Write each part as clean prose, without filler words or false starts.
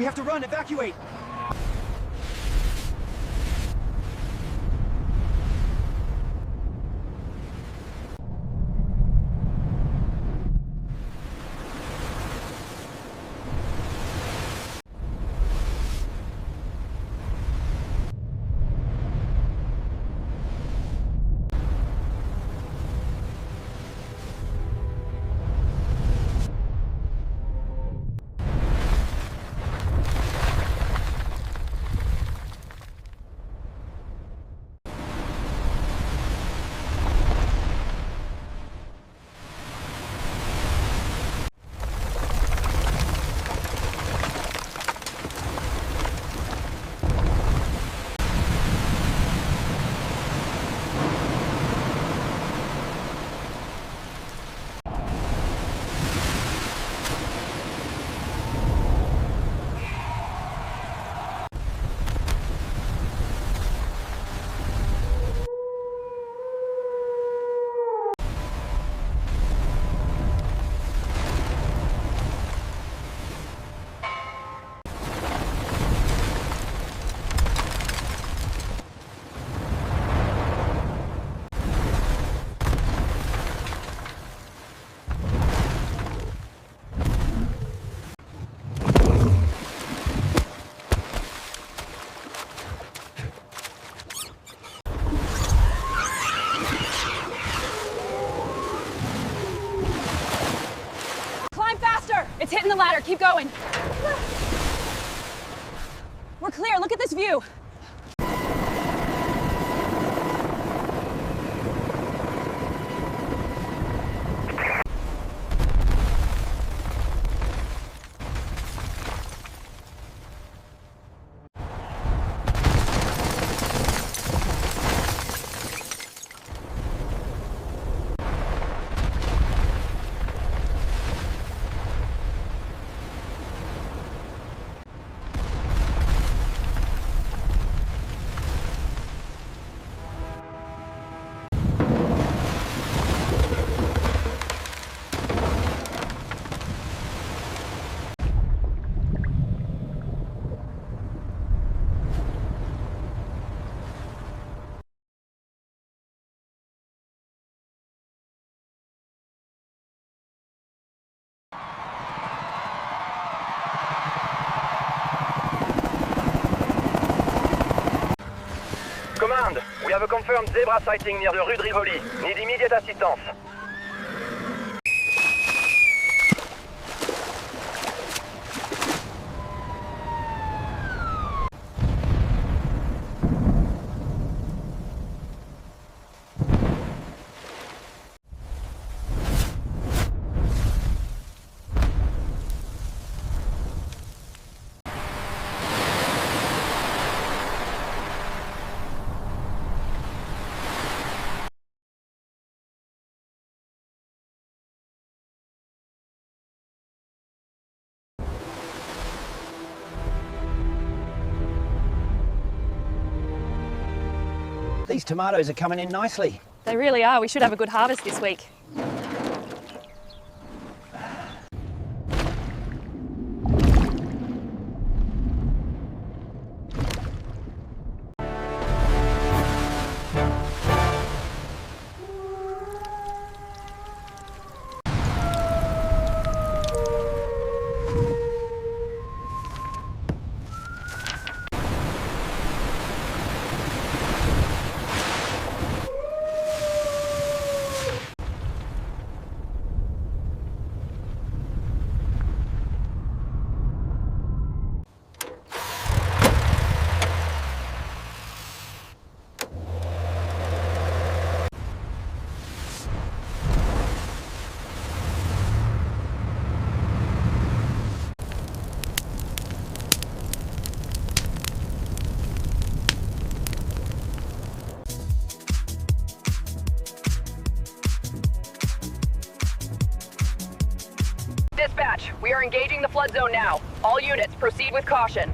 We have to run, evacuate! It's hitting the ladder. Keep going. We're clear. Look at this view. Command, we have a confirmed zebra sighting near the Rue de Rivoli. Need immediate assistance. These tomatoes are coming in nicely. They really are. We should have a good harvest this week. Dispatch, we are engaging the flood zone now. All units, proceed with caution.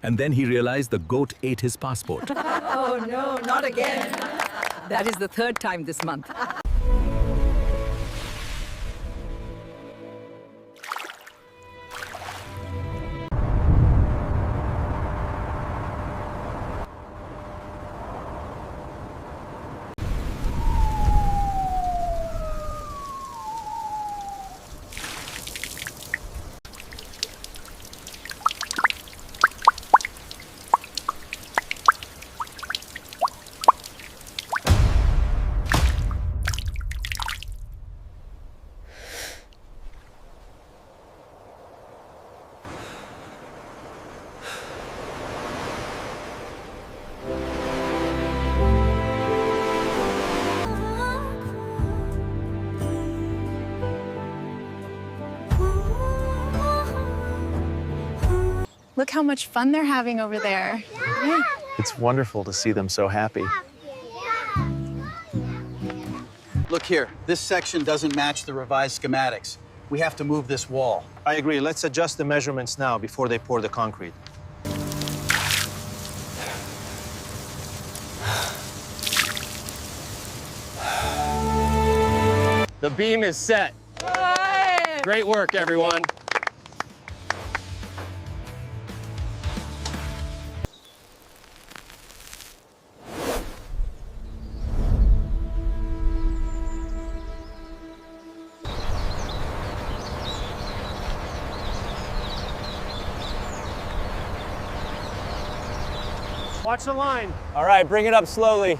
And then he realized the goat ate his passport. Oh no, not again. That is the third time this month. Look how much fun they're having over there. It's wonderful to see them so happy. Look here, this section doesn't match the revised schematics. We have to move this wall. I agree. Let's adjust the measurements now before they pour the concrete. The beam is set. Great work, everyone. Watch the line. All right, bring it up slowly.